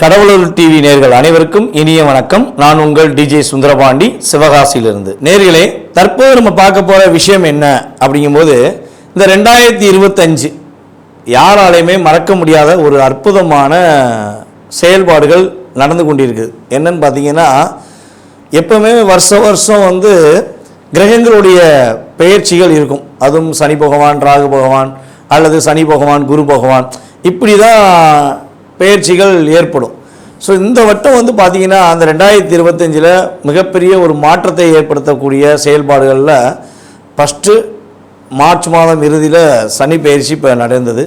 கடவுளூர் TV நேர்கள் அனைவருக்கும் இனிய வணக்கம். நான் உங்கள் டிஜே சுந்தரபாண்டி, சிவகாசியிலிருந்து. நேர்களே, தற்போது நம்ம பார்க்க போகிற விஷயம் என்ன அப்படிங்கும்போது, இந்த 2025 யாராலையுமே மறக்க முடியாத ஒரு அற்புதமான செயல்பாடுகள் நடந்து கொண்டிருக்குது. என்னன்னு பார்த்தீங்கன்னா, எப்பவுமே வருஷம் கிரகங்களுடைய பெயர்ச்சிகள் இருக்கும். அதுவும் சனி பகவான், ராகு பகவான், அல்லது சனி பகவான், குரு பகவான், இப்படி தான் பெயர்ச்சிகள் ஏற்படும். ஸோ இந்த வட்டம் பார்த்தீங்கன்னா, அந்த 2025 மிகப்பெரிய ஒரு மாற்றத்தை ஏற்படுத்தக்கூடிய செயல்பாடுகளில் ஃபஸ்ட்டு மார்ச் மாதம் இறுதியில் சனி பயிற்சி இப்போ நடந்தது.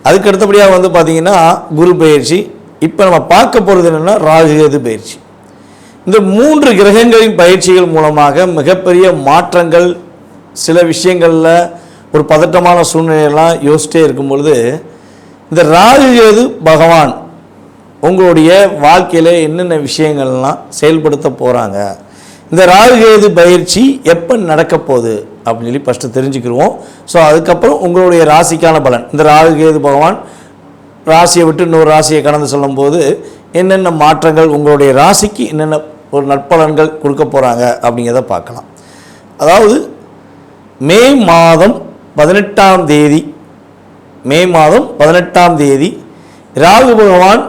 அதுக்கு அடுத்தபடியாக பார்த்தீங்கன்னா குரு பயிற்சி. இப்போ நம்ம பார்க்க போகிறது என்னென்னா ராகு கேது பயிற்சி. இந்த 3 கிரகங்களின் பயிற்சிகள் மூலமாக மிகப்பெரிய மாற்றங்கள், சில விஷயங்களில் ஒரு பதட்டமான சூழ்நிலையெல்லாம் யோசிச்சிட்டே இருக்கும் பொழுது, இந்த ராகு கேது பகவான் உங்களுடைய வாழ்க்கையில் என்னென்ன விஷயங்கள்லாம் செயல்படுத்த போகிறாங்க, இந்த ராகு கேது பயிற்சி எப்போ நடக்க போகுது அப்படின்னு சொல்லி ஃபஸ்ட்டு தெரிஞ்சுக்கிடுவோம். ஸோ அதுக்கப்புறம் உங்களுடைய ராசிக்கான பலன், இந்த ராகு கேது பகவான் ராசியை விட்டு இன்னொரு ராசியை கடந்து சொல்லும்போது என்னென்ன மாற்றங்கள், உங்களுடைய ராசிக்கு என்னென்ன ஒரு நற்பலன்கள் கொடுக்க போகிறாங்க அப்படிங்கிறத பார்க்கலாம். அதாவது மே மாதம் 18ஆம் தேதி ராகு பகவான்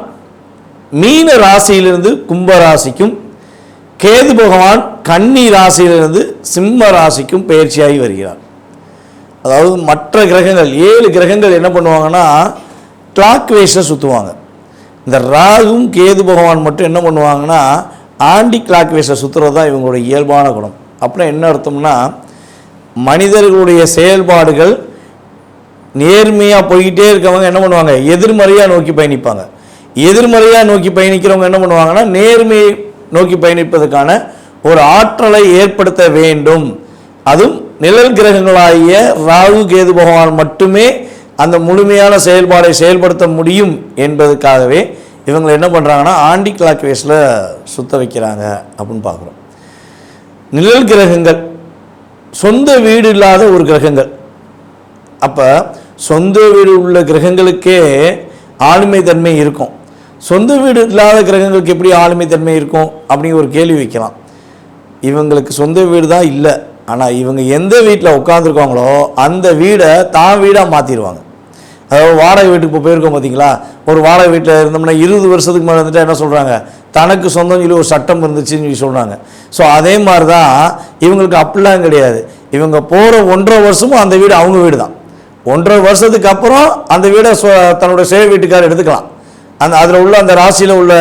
மீன ராசியிலிருந்து கும்ப ராசிக்கும், கேது பகவான் கன்னி ராசியிலிருந்து சிம்ம ராசிக்கும் பயிற்சியாகி வருகிறார். அதாவது மற்ற கிரகங்கள் 7 கிரகங்கள் என்ன பண்ணுவாங்கன்னா கிளாக் வைஸில் சுற்றுவாங்க. இந்த ராகும் கேது பகவான் மட்டும் என்ன பண்ணுவாங்கன்னா ஆண்டி கிளாக் வைஸில் சுற்றுறது தான் இவங்களுடைய இயல்பான குணம். அப்படின்னா என்ன அர்த்தம்னா, மனிதர்களுடைய செயல்பாடுகள் நேர்மையாக போய்கிட்டே இருக்கவங்க என்ன பண்ணுவாங்க, எதிர்மறையாக நோக்கி பயணிப்பாங்க. எதிர்மறையாக நோக்கி பயணிக்கிறவங்க என்ன பண்ணுவாங்கன்னா நேர்மையை நோக்கி பயணிப்பதற்கான ஒரு ஆற்றலை ஏற்படுத்த வேண்டும். அதுவும் நிழல் கிரகங்களாகிய ராகு கேது பகவான் மட்டுமே அந்த முழுமையான செயல்பாடை செயல்படுத்த முடியும் என்பதற்காகவே இவங்க என்ன பண்ணுறாங்கன்னா ஆண்டி கிளாக் வைஸில் சுத்த வைக்கிறாங்க அப்படின்னு பார்க்குறோம். நிழல் கிரகங்கள் சொந்த வீடு இல்லாத ஒரு கிரகங்கள். அப்போ சொந்த வீடு உள்ள கிரகங்களுக்கே ஆளுமை தன்மை இருக்கும். சொந்த வீடு இல்லாத கிரகங்களுக்கு எப்படி ஆளுமை தன்மை இருக்கும் அப்படிங்கிற ஒரு கேள்வி வைக்கலாம். இவங்களுக்கு சொந்த வீடு தான் இல்லை, ஆனால் இவங்க எந்த வீட்டில் உட்காந்துருக்காங்களோ அந்த வீடை தான் வீடாக மாற்றிடுவாங்க. அதாவது வாடகை வீட்டுக்கு இப்போ போயிருக்கோம் பார்த்தீங்களா, ஒரு வாடகை வீட்டில் இருந்தோம்னா 20 வருஷத்துக்கு மேலே வந்துட்டு என்ன சொல்கிறாங்க, தனக்கு சொந்தம் சொல்லி ஒரு சட்டம் இருந்துச்சுன்னு சொல்லி சொல்கிறாங்க. ஸோ அதே மாதிரி தான் இவங்களுக்கு அப்படிலாம் கிடையாது. இவங்க போகிற 1.5 வருஷமும் அந்த வீடு அவங்க வீடு தான். 1.5 வருஷத்துக்கு அப்புறம் அந்த வீடை தன்னுடைய சேவை வீட்டுக்காரர் எடுத்துக்கலாம். அதில் உள்ள அந்த ராசியில் உள்ள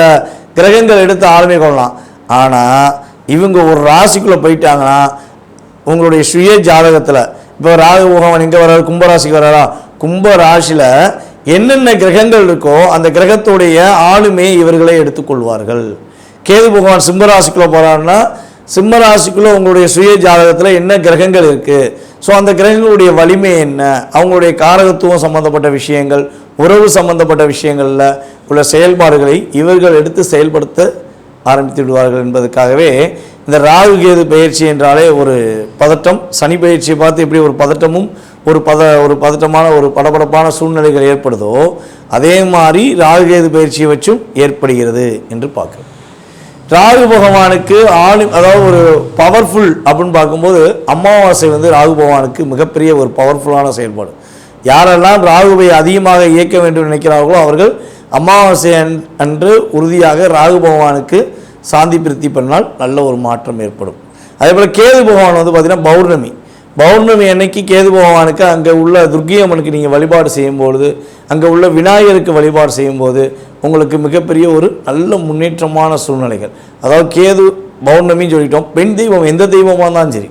கிரகங்கள் எடுத்து ஆளுமை கொள்ளலாம். ஆனால் இவங்க ஒரு ராசிக்குள்ளே போயிட்டாங்கன்னா உங்களுடைய சுய ஜாதகத்தில் இப்போ ராகு பகவான் எங்கே வர்றாரு, கும்பராசிக்கு வர்றாரா, கும்ப ராசியில் என்னென்ன கிரகங்கள் இருக்கோ அந்த கிரகத்துடைய ஆளுமையை இவர்களே எடுத்துக்கொள்வார்கள். கேது பகவான் சிம்மராசிக்குள்ளே போகிறாருன்னா சிம்மராசிக்குள்ளே உங்களுடைய சுய ஜாதகத்தில் என்ன கிரகங்கள் இருக்குது, ஸோ அந்த கிரகங்களுடைய வலிமை என்ன, அவங்களுடைய காரகத்துவம் சம்மந்தப்பட்ட விஷயங்கள், உறவு சம்பந்தப்பட்ட விஷயங்களில் உள்ள செயல்பாடுகளை இவர்கள் எடுத்து செயல்படுத்த ஆரம்பித்து விடுவார்கள் என்பதற்காகவே இந்த ராகு கேது பயிற்சி என்றாலே ஒரு பதட்டம். சனி பயிற்சியை பார்த்து எப்படி ஒரு பதட்டமும் ஒரு பதட்டமான ஒரு படபடப்பான சூழ்நிலைகள் ஏற்படுதோ அதே மாதிரி ராகு கேது பயிற்சியை வச்சும் ஏற்படுகிறது என்று பார்க்குறோம். ராகு பகவானுக்கு அதாவது ஒரு பவர்ஃபுல் அப்படின்னு பார்க்கும்போது அமாவாசை ராகு பகவானுக்கு மிகப்பெரிய ஒரு பவர்ஃபுல்லான செயல்பாடு. யாரெல்லாம் ராகுவை அதிகமாக இயக்க வேண்டும் நினைக்கிறார்களோ அவர்கள் அமாவாசை அன்று உறுதியாக ராகு பகவானுக்கு சாந்தி பிரித்தி பண்ணால் நல்ல ஒரு மாற்றம் ஏற்படும். அதே போல் கேது பகவான் பார்த்திங்கன்னா பௌர்ணமி அன்னைக்கு கேது பகவானுக்கு அங்கே உள்ள துர்க்கை அம்மனுக்கு நீங்கள் வழிபாடு செய்யும்பொழுது, அங்கே உள்ள விநாயகருக்கு வழிபாடு செய்யும்போது உங்களுக்கு மிகப்பெரிய ஒரு நல்ல முன்னேற்றமான சூழ்நிலைகள். அதாவது கேது பௌர்ணமின்னு சொல்லிட்டோம். பெண் தெய்வம் எந்த தெய்வமாக இருந்தாலும் சரி,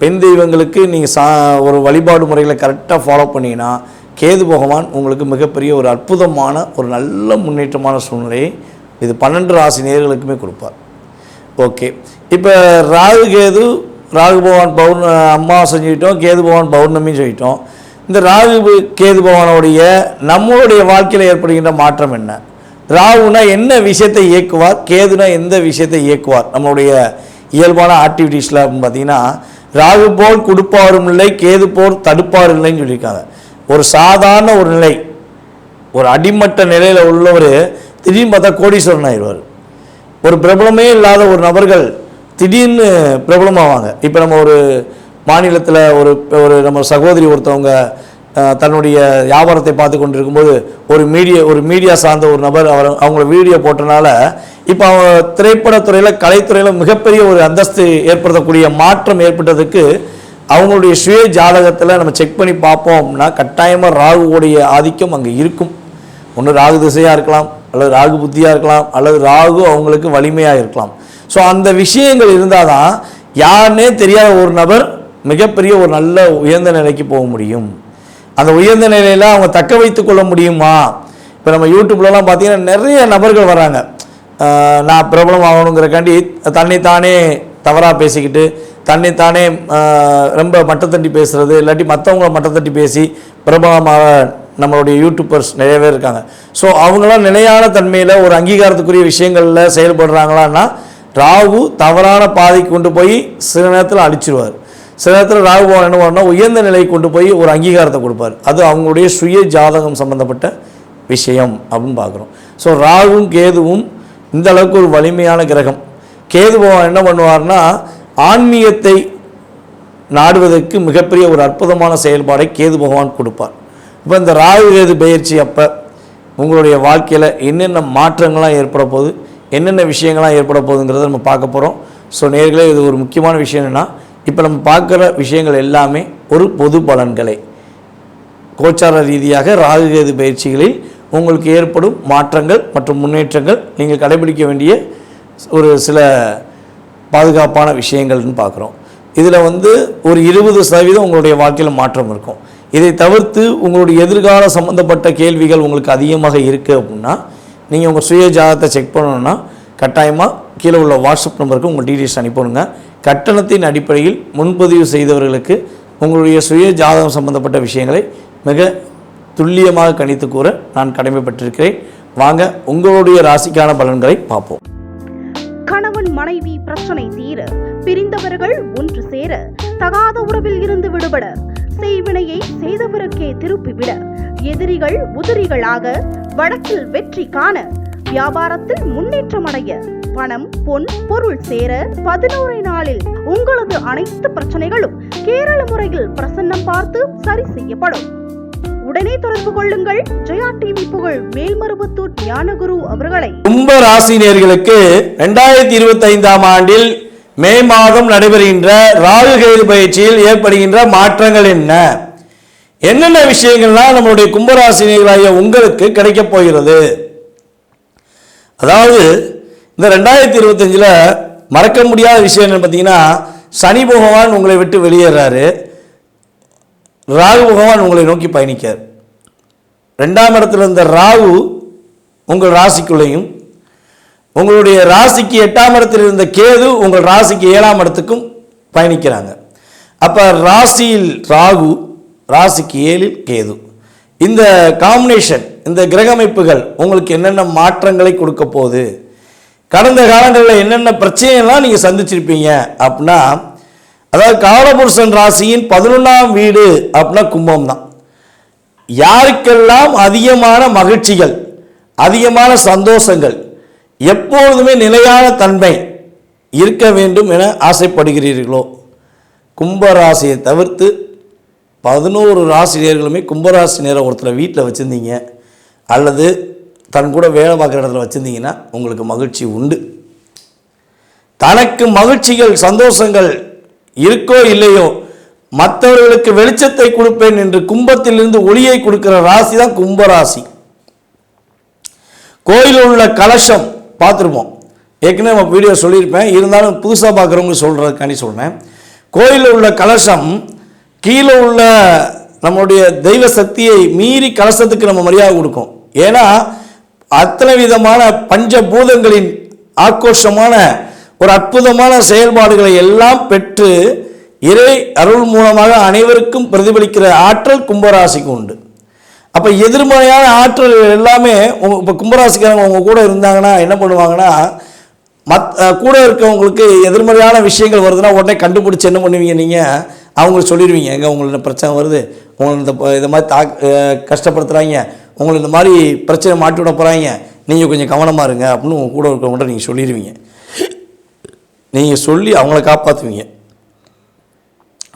பெண் தெய்வங்களுக்கு நீங்கள் ஒரு வழிபாடு முறைகளை கரெக்டாக ஃபாலோ பண்ணிங்கன்னா கேது பகவான் உங்களுக்கு மிகப்பெரிய ஒரு அற்புதமான ஒரு நல்ல முன்னேற்றமான சூழ்நிலையை இது 12 ராசி நேயர்களுக்குமே கொடுப்பார். ஓகே, இப்போ ராகு பகவான் அமாவாசை சொல்லிட்டோம், கேது பகவான் பௌர்ணமின்னு சொல்லிட்டோம். இந்த ராகு கேது பகவானுடைய நம்மளுடைய வாழ்க்கையில் ஏற்படுகின்ற மாற்றம் என்ன? ராகுனா என்ன விஷயத்தை இயக்குவார், கேதுனா எந்த விஷயத்தை இயக்குவார் நம்மளுடைய இயல்பான ஆக்டிவிட்டீஸில் அப்படின்னு பார்த்தீங்கன்னா, ராகு போல் கொடுப்பாரும் இல்லை, கேது போல் தடுப்பார் இல்லைன்னு சொல்லியிருக்காங்க. ஒரு சாதாரண ஒரு நிலை, ஒரு அடிமட்ட நிலையில் உள்ளவர் திடீர்னு பார்த்தா கோடீஸ்வரன் ஆயிடுவார். ஒரு பிரபலமே இல்லாத ஒரு நபர்கள் திடீர்னு பிரபலமாவாங்க. இப்போ நம்ம ஒரு மாநிலத்தில் ஒரு நம்ம சகோதரி ஒருத்தவங்க தன்னுடைய வியாபாரத்தை பார்த்து கொண்டு இருக்கும்போது ஒரு மீடியா சார்ந்த ஒரு நபர் அவங்கள வீடியோ போட்டனால இப்போ அவங்க திரைப்படத்துறையில் கலைத்துறையில் மிகப்பெரிய ஒரு அந்தஸ்து ஏற்படுத்தக்கூடிய மாற்றம் ஏற்பட்டதுக்கு அவங்களுடைய சுய ஜாதகத்தில் நம்ம செக் பண்ணி பார்ப்போம்னா கட்டாயமாக ராகுவோடைய ஆதிக்கம் அங்கே இருக்கும். ஒன்று ராகு திசையாக இருக்கலாம், அல்லது ராகு புத்தியாக இருக்கலாம், அல்லது ராகு அவங்களுக்கு வலிமையாக இருக்கலாம். ஸோ அந்த விஷயங்கள் இருந்தால் தான் யாருன்னே தெரியாத ஒரு நபர் மிகப்பெரிய ஒரு நல்ல உயர்ந்த நிலைக்கு போக முடியும். அந்த உயர்ந்த நிலையில் அவங்க தக்க வைத்து கொள்ள முடியுமா? இப்போ நம்ம யூடியூப்லலாம் பார்த்தீங்கன்னா நிறைய நபர்கள் வராங்க, நான் பிரபலம் ஆகணுங்கிறக்காண்டி தன்னைத்தானே தவறாக பேசிக்கிட்டு தன்னைத்தானே ரொம்ப மட்டத்தட்டி பேசுகிறது, இல்லாட்டி மற்றவங்கள மட்டத்தட்டி பேசி பிரபலமாக நம்மளுடைய யூடியூபர்ஸ் நிறைய பேர் இருக்காங்க. ஸோ அவங்களாம் நிலையான தன்மையில் ஒரு அங்கீகாரத்துக்குரிய விஷயங்களில் செயல்படுறாங்களான்னா ராகு தவறான பாதைக்கு கொண்டு போய் சில நேரத்தில் அழிச்சிருவார். சில நேரத்தில் ராகு பகவான் என்ன பண்ணால் உயர்ந்த நிலைக்கு கொண்டு போய் ஒரு அங்கீகாரத்தை கொடுப்பார். அது அவங்களுடைய சுய ஜாதகம் சம்பந்தப்பட்ட விஷயம் அப்படின்னு பார்க்குறோம். ஸோ ராகுவும் கேதுவும் இந்த அளவுக்கு ஒரு வலிமையான கிரகம். கேது பகவான் என்ன பண்ணுவார்னா ஆன்மீகத்தை நாடுவதற்கு மிகப்பெரிய ஒரு அற்புதமான செயல்பாடை கேது பகவான் கொடுப்பார். இப்போ இந்த ராகு கேது பயிற்சி அப்போ உங்களுடைய வாழ்க்கையில் என்னென்ன மாற்றங்கள்லாம் ஏற்பட போகுது, என்னென்ன விஷயங்கள்லாம் ஏற்பட போகுதுங்கிறத நம்ம பார்க்க போகிறோம். ஸோ நேர்களே, இது ஒரு முக்கியமான விஷயம் என்னென்னா, இப்போ நம்ம பார்க்குற விஷயங்கள் எல்லாமே ஒரு பொது பலன்களை கோச்சார ரீதியாக ராகு கேது பயிற்சிகளில் உங்களுக்கு ஏற்படும் மாற்றங்கள் மற்றும் முன்னேற்றங்கள் நீங்கள் கடைபிடிக்க வேண்டிய ஒரு சில பாதுகாப்பான விஷயங்கள்னு பார்க்குறோம். இதில் ஒரு 20% உங்களுடைய வாழ்க்கையில் மாற்றம் இருக்கும். இதை தவிர்த்து உங்களுடைய எதிர்கால சம்மந்தப்பட்ட கேள்விகள் உங்களுக்கு அதிகமாக இருக்குது அப்படின்னா நீங்கள் உங்கள் சுய ஜாதகத்தை செக் பண்ணணுன்னா கட்டாயமாக கீழே உள்ள வாட்ஸ்அப் நம்பருக்கு உங்கள் டீட்டெயில்ஸ் அனுப்பணுங்க. கட்டணத்தின் அடிப்படையில் முன்பதிவு செய்தவர்களுக்கு உங்களுடைய சுய ஜாதகம் சம்பந்தப்பட்ட விஷயங்களை மிக துல்லியமாக கணித்து கூற நான் கடமைப்பட்டிருக்கிறேன். வாங்க உங்களுடைய ராசிக்கான பலன்களை பார்ப்போம். கணவன் மனைவி பிரச்சனை தீர, பிரிந்தவர்கள் ஒன்று சேர, தகாத உறவில் இருந்து விடுபட, செய்வினையை செய்தவருக்கே திருப்பிவிட, எதிரிகள் உதிரிகளாக, வழக்கில் வெற்றி காண, வியாபாரத்தில் முன்னேற்றம் அடைய, பணம் பொன் பொருள் சேர 11 நாளில் உங்களது அனைத்து பிரச்சனைகளும் கேரள முறையில் பிரசன்னம் பார்த்து சரி செய்யப்படும். உடனே தொடர்பு கொள்ளுங்கள். ஜெயா டிவி புகழ் மேல்மருவத்தூர் ஞானகுரு அவர்களை. கும்ப ராசினியர்களுக்கு 2025 ஆண்டில் மே மாதம் நடைபெறுகின்ற ராகு கேது பயிற்சியில் ஏற்படுகின்ற மாற்றங்கள் என்னென்ன விஷயங்கள்லாம் நம்மளுடைய கும்பராசினியர்களாகிய உங்களுக்கு கிடைக்க போகிறது? அதாவது இந்த 2025 மறக்க முடியாத விஷயம் என்னன்னு பார்த்தீங்கன்னா, சனி பகவான் உங்களை விட்டு வெளியேறாரு, ராகு பகவான் உங்களை நோக்கி பயணிக்கார். 2ஆம் இடத்துல இருந்த ராகு உங்கள் ராசிக்குள்ளேயும், உங்களுடைய ராசிக்கு 8ஆம் இடத்தில் இருந்த கேது உங்கள் ராசிக்கு 7ஆம் இடத்துக்கும் பயணிக்கிறாங்க. அப்போ ராசியில் ராகு, ராசிக்கு 7இல் கேது, இந்த காம்பினேஷன், இந்த கிரக அமைப்புகள் உங்களுக்கு என்னென்ன மாற்றங்களை கொடுக்க போகுது, கடந்த காலங்களில் என்னென்ன பிரச்சனைகள்லாம் நீங்கள் சந்திச்சிருப்பீங்க அப்படின்னா, அதாவது காலபுருஷன் ராசியின் 11ஆம் வீடு அப்படின்னா கும்பம் தான். யாருக்கெல்லாம் அதிகமான மகிழ்ச்சிகள், அதிகமான சந்தோஷங்கள், எப்பொழுதுமே நிலையான தன்மை இருக்க வேண்டும் என ஆசைப்படுகிறீர்களோ, கும்பராசியை தவிர்த்து 11 ராசினியர்களுமே கும்பராசினியரை ஒருத்தர் வீட்டில் வச்சுருந்தீங்க அல்லது தன் கூட வேலை பார்க்குற இடத்துல வச்சுருந்தீங்கன்னா உங்களுக்கு மகிழ்ச்சி உண்டு. தனக்கு மகிழ்ச்சிகள் சந்தோஷங்கள் இருக்கோ இல்லையோ, மற்றவர்களுக்கு வெளிச்சத்தை கொடுப்பேன் என்று கும்பத்திலிருந்து ஒளியை கொடுக்கிற ராசி தான் கும்பராசி. கோயிலில் உள்ள கலசம் பார்த்துருப்போம், ஏற்கனவே நம்ம வீடியோ சொல்லியிருப்பேன், இருந்தாலும் புதுசாக பார்க்குறவங்க சொல்கிறதுக்காண்டி சொல்கிறேன். கோயிலில் உள்ள கலசம் கீழே உள்ள நம்மளுடைய தெய்வ சக்தியை மீறி கலசத்துக்கு நம்ம மரியாதை கொடுக்கும். ஏன்னா அத்தனை விதமான பஞ்சபூதங்களின் ஆக்ரோஷமான ஒரு அற்புதமான செயல்பாடுகளை எல்லாம் பெற்று இறை அருள் மூலமாக அனைவருக்கும் பிரதிபலிக்கிற ஆற்றல் கும்பராசிக்கு உண்டு. அப்போ எதிர்மறையான ஆற்றல் எல்லாமே இப்போ கும்பராசிக்காரங்க உங்க கூட இருந்தாங்கன்னா என்ன பண்ணுவாங்கன்னா, கூட இருக்கவங்களுக்கு எதிர்மறையான விஷயங்கள் வருதுன்னா உடனே கண்டுபிடிச்சி என்ன பண்ணுவீங்க, நீங்கள் அவங்களுக்கு சொல்லிடுவீங்க, எங்கே உங்களுக்கு பிரச்சனை வருது, உங்களுக்கு இந்த மாதிரி கஷ்டப்படுத்துகிறாங்க, உங்களுக்கு இந்த மாதிரி பிரச்சனை மாட்டி விட போகிறாங்க, நீங்கள் கொஞ்சம் கவனமாக இருங்க அப்படின்னு உங்கள் கூட இருக்கிறவங்கள்ட்ட நீங்கள் சொல்லிடுவீங்க. நீங்கள் சொல்லி அவங்கள காப்பாற்றுவீங்க.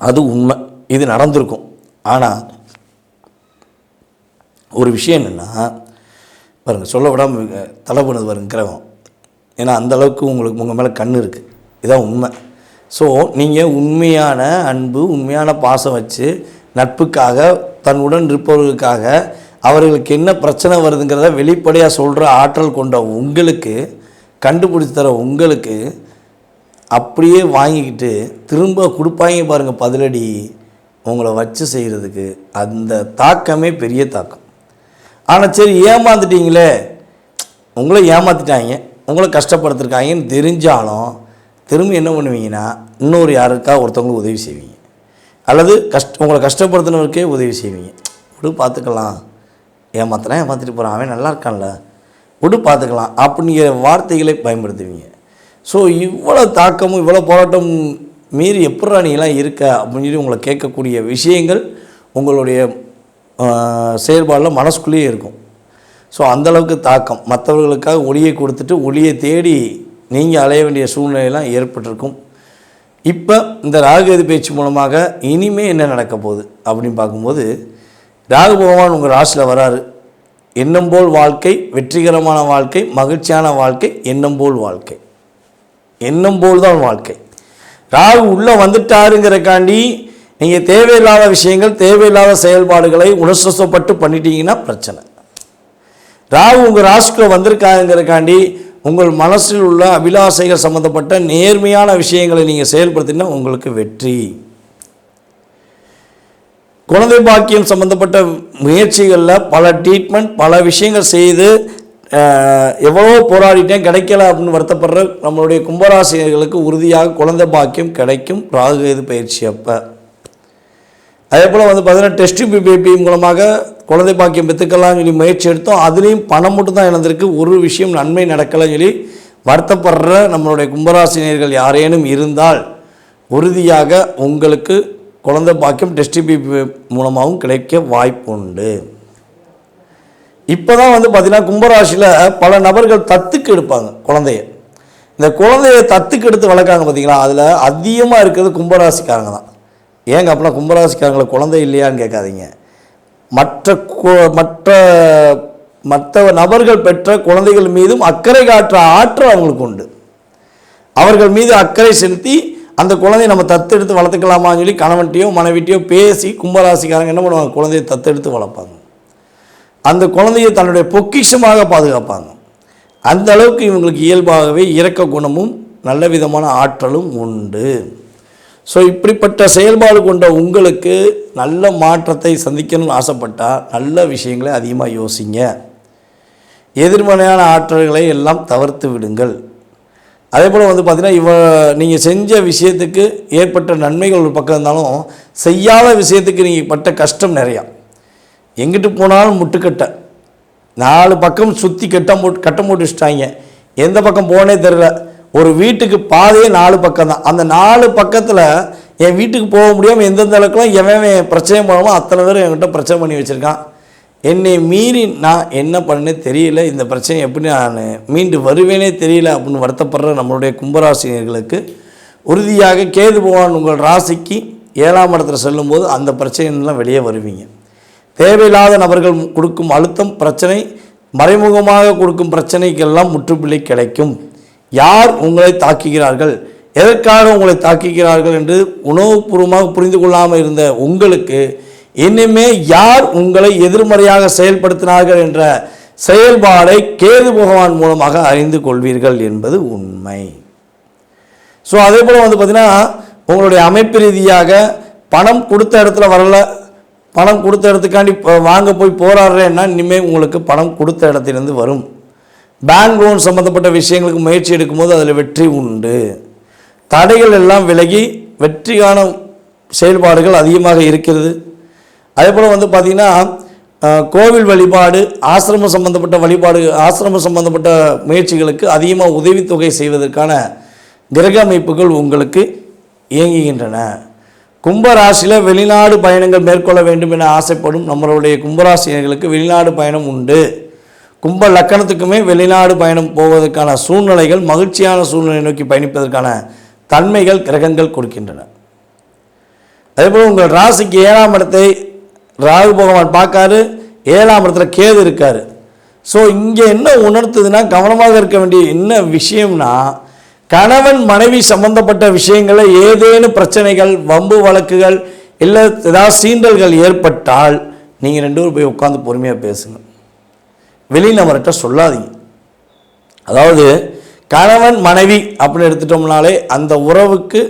அது உண்மை, இது நடந்திருக்கும். ஆனால் ஒரு விஷயம் என்னென்னா பாருங்கள், சொல்ல விடாமல் தலை பண்ணது பாருங்க கிரகம். ஏன்னா அந்தளவுக்கு உங்களுக்கு உங்கள் மேலே கண் இருக்குது. இதுதான் உண்மை. ஸோ நீங்கள் உண்மையான அன்பு, உண்மையான பாசம் வச்சு நட்புக்காக, தன்னுடன் இருப்பவர்களுக்காக அவர்களுக்கு என்ன பிரச்சனை வருதுங்கிறத வெளிப்படையாக சொல்கிற ஆற்றல் கொண்ட உங்களுக்கு, கண்டுபிடிச்சி தர உங்களுக்கு, அப்படியே வாங்கிக்கிட்டு திரும்ப கொடுப்பாங்க பாருங்கள் பதிலடி உங்களை வச்சு செய்கிறதுக்கு. அந்த தாக்கமே பெரிய தாக்கம். ஆனால் சரி ஏமாந்துட்டீங்களே, உங்களை ஏமாற்றிட்டாங்க, உங்களை கஷ்டப்படுத்திருக்காங்கன்னு தெரிஞ்சாலும் திரும்ப என்ன பண்ணுவீங்கன்னா இன்னொரு யாருக்கா ஒருத்தவங்களுக்கு உதவி செய்வீங்க, அல்லது உங்களை கஷ்டப்படுத்தினவருக்கே உதவி செய்வீங்க. விடு பார்த்துக்கலாம், ஏமாத்திட்டு போகிறான், அவன் நல்லா இருக்கான்ல, விடு பார்த்துக்கலாம் அப்படிங்கிற வார்த்தைகளை பயன்படுத்துவீங்க. ஸோ இவ்வளோ தாக்கமும் இவ்வளோ போராட்டம் மீறி எப்படா நீங்களாம் இருக்க அப்படின்னு சொல்லி உங்களை கேட்கக்கூடிய விஷயங்கள் உங்களுடைய செயல்பாடில் மனசுக்குள்ளேயே இருக்கும். ஸோ அந்தளவுக்கு தாக்கம். மற்றவர்களுக்காக ஒளியை கொடுத்துட்டு ஒளியை தேடி நீங்கள் அலைய வேண்டிய சூழ்நிலையெல்லாம் ஏற்பட்டிருக்கும். இப்போ இந்த ராகுகேது பேச்சு மூலமாக இனிமேல் என்ன நடக்க போகுது அப்படின்னு பார்க்கும்போது, ராகு பகவான் உங்கள் ராசியில் வராரு. எண்ணம் போல் வாழ்க்கை, வெற்றிகரமான வாழ்க்கை, மகிழ்ச்சியான வாழ்க்கை, எண்ணம் போல் வாழ்க்கை. எண்ணம் போல் தான் வாழ்க்கை. ராகு உள்ளே வந்துட்டாருங்கிறக்காண்டி நீங்கள் தேவையில்லாத விஷயங்கள், தேவையில்லாத செயல்பாடுகளை உணர்ச்சிப்பட்டு பண்ணிட்டீங்கன்னா பிரச்சனை. ராகு உங்கள் ராசிக்குள்ளே வந்திருக்காங்கிறக்காண்டி உங்கள் மனசில் உள்ள அபிலாசைகள் சம்மந்தப்பட்ட நேர்மையான விஷயங்களை நீங்கள் செயல்படுத்தினா உங்களுக்கு வெற்றி. குழந்தை பாக்கியம் சம்மந்தப்பட்ட முயற்சிகளில் பல ட்ரீட்மெண்ட், பல விஷயங்கள் செய்து எவ்வளோ போராடிட்டேன் கிடைக்கல அப்படின்னு வருத்தப்படுற நம்மளுடைய கும்பராசினர்களுக்கு உறுதியாக குழந்தை பாக்கியம் கிடைக்கும் ராகுகேது பயிற்சி அப்போ. அதே போல் பார்த்தீங்கன்னா டெஸ்ட் பேபி மூலமாக குழந்தை பாக்கியம் பெற்றுக்கலாம் சொல்லி முயற்சி எடுத்தோம். அதுலேயும் பணம் மட்டும் தான் இழந்திருக்கு, ஒரு விஷயம் நன்மை நடக்கலைன்னு சொல்லி வருத்தப்படுற நம்மளுடைய கும்பராசினியர்கள் யாரேனும் இருந்தால் உறுதியாக உங்களுக்கு குழந்தை பாக்கியம் டெஸ்ட் பேபி மூலமாகவும் கிடைக்க வாய்ப்பு உண்டு. இப்போ தான் பார்த்தீங்கன்னா கும்பராசியில் பல நபர்கள் தத்துக்கு எடுப்பாங்க குழந்தைய. இந்த குழந்தைய தத்துக்கு எடுத்து வளர்க்காங்க பார்த்தீங்களா, அதில் அதிகமாக இருக்கிறது கும்பராசிக்காரங்க தான். ஏங்க அப்படின்னா கும்பராசிக்காரங்களை குழந்தை இல்லையான்னு கேட்காதீங்க. மற்ற நபர்கள் பெற்ற குழந்தைகள் மீதும் அக்கறை காட்டுற ஆற்றல் அவங்களுக்கு உண்டு. அவர்கள் மீது அக்கறை செலுத்தி அந்த குழந்தையை நம்ம தத்தெடுத்து வளர்த்துக்கலாமான்னு சொல்லி கணவன்கிட்டையோ மனைவிட்டையோ பேசி கும்பராசிக்காரங்க என்ன பண்ணுவாங்க, குழந்தையை தத்தெடுத்து வளர்ப்பாங்க. அந்த குழந்தையை தன்னுடைய பொக்கிஷமாக பாதுகாப்பாங்க. அந்த அளவுக்கு இவங்களுக்கு இயல்பாகவே இரக்க குணமும் நல்ல விதமான ஆற்றலும் உண்டு. ஸோ இப்படிப்பட்ட செயல்பாடு கொண்ட உங்களுக்கு நல்ல மாற்றத்தை சந்திக்கணும்னு ஆசைப்பட்டால் நல்ல விஷயங்களை அதிகமாக யோசிங்க. எதிர்மறையான ஆற்றல்களை எல்லாம் தவிர்த்து விடுங்கள். அதே போல் பார்த்தீங்கன்னா நீங்கள் செஞ்ச விஷயத்துக்கு ஏற்பட்ட நன்மைகள் ஒரு பக்கம் இருந்தாலும் செய்யாத விஷயத்துக்கு நீங்கள் பட்ட கஷ்டம் நிறையா. எங்கிட்டு போனாலும் முட்டுக்கட்டை, 4 பக்கம் சுற்றி கட்டம் போட்டு வச்சுட்டாங்க, எந்த பக்கம் போனே தெரியல. ஒரு வீட்டுக்கு பாதையே 4 பக்கம் தான். அந்த 4 பக்கத்தில் என் வீட்டுக்கு போக முடியாமல் எந்தெந்த அளவுக்குலாம் எவன் பிரச்சனை பண்ணாமோ அத்தனை பேர் என்கிட்ட பிரச்சனை பண்ணி வச்சுருக்கான். என்னை மீறி நான் என்ன பண்ணே தெரியல, இந்த பிரச்சனை எப்படி நான் மீண்டு வருவேனே தெரியல அப்படின்னு வருத்தப்படுற நம்மளுடைய கும்பராசினியர்களுக்கு உறுதியாக கேது பகவான் உங்கள் ராசிக்கு 7ஆம் இடத்துல செல்லும்போது அந்த பிரச்சனைலாம் வெளியே வருவீங்க. தேவையில்லாத நபர்கள் கொடுக்கும் அழுத்தம், பிரச்சனை, மறைமுகமாக கொடுக்கும் பிரச்சனைக்கெல்லாம் முற்றுப்புள்ளி கிடைக்கும். யார் உங்களை தாக்குகிறார்கள், எதற்காக உங்களை தாக்குகிறார்கள் என்று உணவுபூர்வமாக புரிந்து கொள்ளாமல் இருந்த உங்களுக்கு இனிமே யார் உங்களை எதிர்மறையாக செயல்படுத்தினார்கள் என்ற செயல்பாடை கேது பகவான் மூலமாக அறிந்து கொள்வீர்கள் என்பது உண்மை. ஸோ அதே போல் பார்த்தீங்கன்னா உங்களுடைய அமைப்பு ரீதியாக பணம் கொடுத்த இடத்துல வரல, பணம் கொடுத்த இடத்துக்காண்டி வாங்க போய் போராடுறேன்னா இனிமேல் உங்களுக்கு பணம் கொடுத்த இடத்திலிருந்து வரும். பேங்க் லோன் சம்மந்தப்பட்ட விஷயங்களுக்கு முயற்சி எடுக்கும்போது அதில் வெற்றி உண்டு. தடைகள் எல்லாம் விலகி வெற்றியான செயல்பாடுகள் அதிகமாக இருக்கிறது. அதே போல் பார்த்திங்கன்னா கோவில் வழிபாடு, ஆசிரமம் சம்பந்தப்பட்ட வழிபாடு, ஆசிரமம் சம்பந்தப்பட்ட முயற்சிகளுக்கு அதிகமாக உதவித்தொகை செய்வதற்கான கிரக அமைப்புகள் உங்களுக்கு இயங்குகின்றன. கும்பராசியில் வெளிநாடு பயணங்கள் மேற்கொள்ள வேண்டும் என ஆசைப்படும் நம்மளுடைய கும்பராசினர்களுக்கு வெளிநாடு பயணம் உண்டு. கும்ப லக்கணத்துக்குமே வெளிநாடு பயணம் போவதற்கான சூழ்நிலைகள், மகிழ்ச்சியான சூழ்நிலை நோக்கி பயணிப்பதற்கான தன்மைகள் கிரகங்கள் கொடுக்கின்றன. அதேபோல் உங்கள் ராசிக்கு 7ஆம் இடத்தை ராகு பகவான் பார்க்காரு, 7ஆம் இடத்துல கேது இருக்கார். ஸோ இங்கே என்ன உணர்த்துதுன்னா, கவனமாக இருக்க வேண்டிய என்ன விஷயம்னா, கணவன் மனைவி சம்பந்தப்பட்ட விஷயங்களில் ஏதேனும் பிரச்சனைகள், வம்பு வழக்குகள், இல்லை ஏதாவது சீண்டல்கள் ஏற்பட்டால் நீங்கள் 2 பேரும் போய் உட்காந்து பொறுமையாக பேசுங்க. வெளிநபர்கிட்ட சொல்லாதீங்க. அதாவது கணவன் மனைவி அப்படின்னு எடுத்துட்டோம்னாலே அந்த உறவுக்கு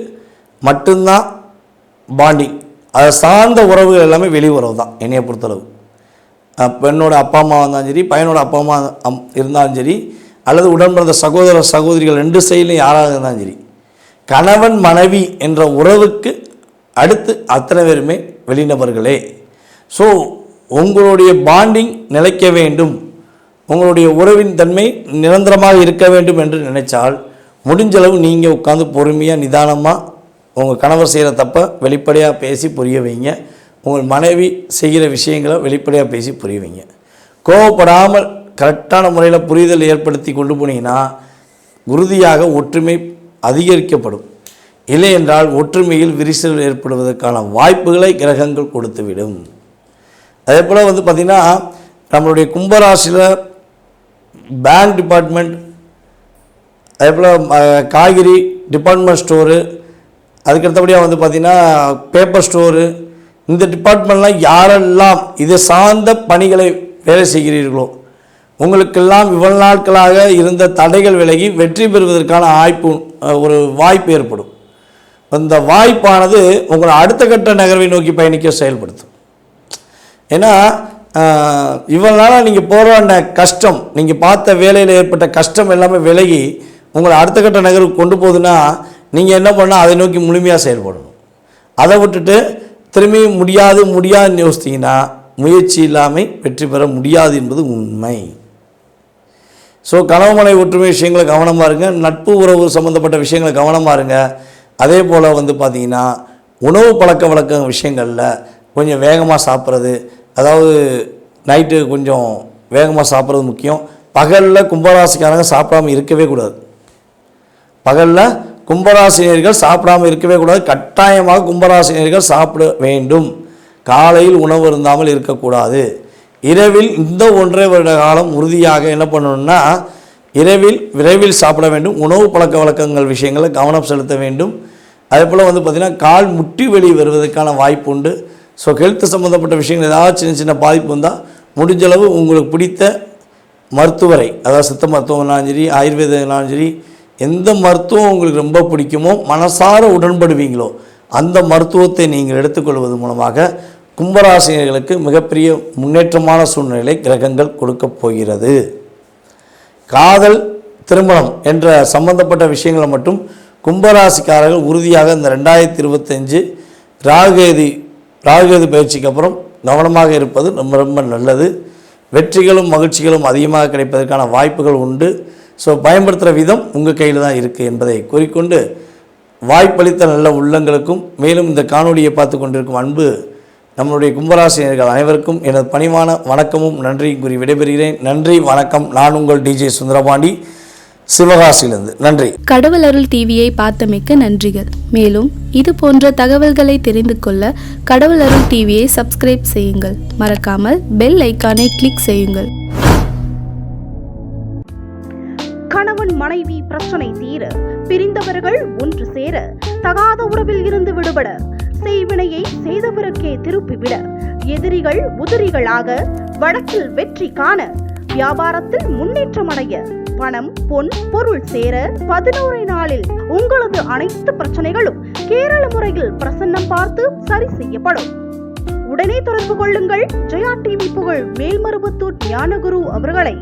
மட்டும்தான் பாண்டிங். அதை சார்ந்த உறவுகள் எல்லாமே வெளி உறவு தான் என்னையை பொறுத்தளவு. பெண்ணோட அப்பா அம்மா இருந்தாலும் சரி, பையனோட அப்பா அம்மா இருந்தாலும் சரி, அல்லது உடன் பிறந்த சகோதர சகோதரிகள் 2 சைட்லையும் யாராக இருந்தாலும் சரி, கணவன் மனைவி என்ற உறவுக்கு அடுத்து அத்தனை பேருமே வெளிநபர்களே. ஸோ உங்களுடைய பாண்டிங் நிலைக்க வேண்டும், உங்களுடைய உறவின் தன்மை நிரந்தரமாக இருக்க வேண்டும் என்று நினைச்சால் முடிஞ்சளவு நீங்கள் உட்காந்து பொறுமையாக நிதானமாக உங்கள் கணவர் செய்கிற தப்பை வெளிப்படையாக பேசி புரிய வைங்க. உங்கள் மனைவி செய்கிற விஷயங்களை வெளிப்படையாக பேசி புரிய வைங்க. கோவப்படாமல் கரெக்டான முறையில் புரிதல் ஏற்படுத்தி கொண்டு போனீங்கன்னா உறுதியாக ஒற்றுமை அதிகரிக்கப்படும். இல்லை என்றால் ஒற்றுமையில் விரிசல் ஏற்படுவதற்கான வாய்ப்புகளை கிரகங்கள் கொடுத்துவிடும். அதே போல் பார்த்திங்கன்னா, நம்மளுடைய கும்பராசியில் பேங்க் டிபார்ட்மெண்ட், அதே போல் காய்கறி டிபார்ட்மெண்ட் ஸ்டோரு, அதுக்கடுத்தபடியாக பார்த்திங்கன்னா பேப்பர் ஸ்டோரு, இந்த டிபார்ட்மெண்ட்லாம் யாரெல்லாம் இதை சார்ந்த பணிகளை வேலை செய்கிறீர்களோ உங்களுக்கெல்லாம் இவ்வளவு நாட்களாக இருந்த தடைகள் விலகி வெற்றி பெறுவதற்கான ஒரு வாய்ப்பு ஏற்படும். அந்த வாய்ப்பானது உங்களை அடுத்த கட்ட நகர்வை நோக்கி பயணிக்க செயல்படுத்தும். ஏன்னா இவ்வளவு நாளாக நீங்கள் போராடின கஷ்டம், நீங்கள் பார்த்த வேலையில் ஏற்பட்ட கஷ்டம் எல்லாமே விலகி உங்களை அடுத்த கட்ட நகர்வுக்கு கொண்டு போகுதுன்னா நீங்கள் என்ன பண்ணால் அதை நோக்கி முழுமையாக செயல்படணும். அதை விட்டுட்டு திரும்பியும் முடியாதுன்னு யோசித்தீங்கன்னா முயற்சி இல்லாமல் வெற்றி பெற முடியாது என்பது உண்மை. ஸோ கணவன் மனைவி ஒற்றுமை விஷயங்களை கவனமாக இருங்க. நட்பு உறவு சம்மந்தப்பட்ட விஷயங்களை கவனமாக இருங்க. அதே போல் பார்த்திங்கன்னா உணவு பழக்க வழக்க விஷயங்களில் கொஞ்சம் வேகமாக சாப்பிட்றது, அதாவது நைட்டு கொஞ்சம் வேகமாக சாப்பிட்றது முக்கியம். பகலில் கும்பராசிக்காரங்க சாப்பிடாமல் இருக்கவே கூடாது. பகலில் கும்பராசினியர்கள் சாப்பிடாமல் இருக்கவே கூடாது. கட்டாயமாக கும்பராசினியர்கள் சாப்பிட வேண்டும். காலையில் உணவு இருந்தாமல் இருக்கக்கூடாது. இரவில் இந்த 1.5 வருட காலம் உறுதியாக என்ன பண்ணணும்னா, விரைவில் சாப்பிட வேண்டும். உணவு பழக்க வழக்கங்கள் விஷயங்களில் கவனம் செலுத்த வேண்டும். அதே போல் பார்த்திங்கன்னா கால் முட்டி வெளியே வருவதற்கான வாய்ப்பு உண்டு. ஸோ ஹெல்த் சம்மந்தப்பட்ட விஷயங்கள் ஏதாவது சின்ன பாதிப்பு வந்தால் முடிஞ்சளவு உங்களுக்கு பிடித்த மருத்துவரை, அதாவது சித்த மருத்துவம்னாலும் சரி, ஆயுர்வேதம்னாலும் சரி, எந்த மருத்துவம் உங்களுக்கு ரொம்ப பிடிக்குமோ மனசார உடன்படுவீங்களோ அந்த மருத்துவத்தை நீங்கள் எடுத்துக்கொள்வது மூலமாக கும்பராசினியர்களுக்கு மிகப்பெரிய முன்னேற்றமான சூழ்நிலை கிரகங்கள் கொடுக்கப் போகிறது. காதல், திருமணம் என்ற சம்பந்தப்பட்ட விஷயங்களை மட்டும் கும்பராசிக்காரர்கள் உறுதியாக இந்த 2025 ராகுகேது பயிற்சிக்கு அப்புறம் கவனமாக இருப்பது ரொம்ப ரொம்ப நல்லது. வெற்றிகளும் மகிழ்ச்சிகளும் அதிகமாக கிடைப்பதற்கான வாய்ப்புகள் உண்டு. ஸோ பயன்படுத்துகிற விதம் உங்கள் கையில் தான் இருக்குது என்பதை கூறிக்கொண்டு, வாய்ப்பளித்த நல்ல உள்ளங்களுக்கும் மேலும் இந்த காணொலியை பார்த்து கொண்டிருக்கும் அன்பு நம்மளுடைய கும்பராசினியர்கள் அனைவருக்கும் எனது பணிவான வணக்கமும் நன்றியும் கூறி விடைபெறுகிறேன். நன்றி, வணக்கம். நான் உங்கள் DJ சுந்தரபாண்டி, சிவகாசியிலிருந்து. நன்றி. கடவுள் அருள் டிவியை பார்த்தமைக்கு நன்றிகள். மேலும் இது போன்ற தகவல்களை தெரிந்து கொள்ள கடவுள் அருள் டிவியை சப்ஸ்கிரைப் செய்யுங்கள். மறக்காமல் பெல் ஐக்கானை கிளிக் செய்யுங்கள். கணவன் மனைவி பிரச்சனை தீர, பிரிந்தவர்கள் ஒன்று சேர, தகாத உறவில் இருந்து விடுபட, செய்வினையை செய்தவருக்கே திருப்பிவிட, எதிரிகள் உதிரிகளாக, வழக்கில் வெற்றி காண, வியாபாரத்தில் முன்னேற்றம் அடைய, பணம் பொன் பொருள் சேர 11 நாளில் உங்களது அனைத்து பிரச்சனைகளும் கேரள முறையில் பிரசன்னம் பார்த்து சரி செய்யப்படும். உடனே தொடர்பு கொள்ளுங்கள் ஜெயா டிவி புகழ் மேல்மருவத்தூர் ஞானகுரு அவர்களை.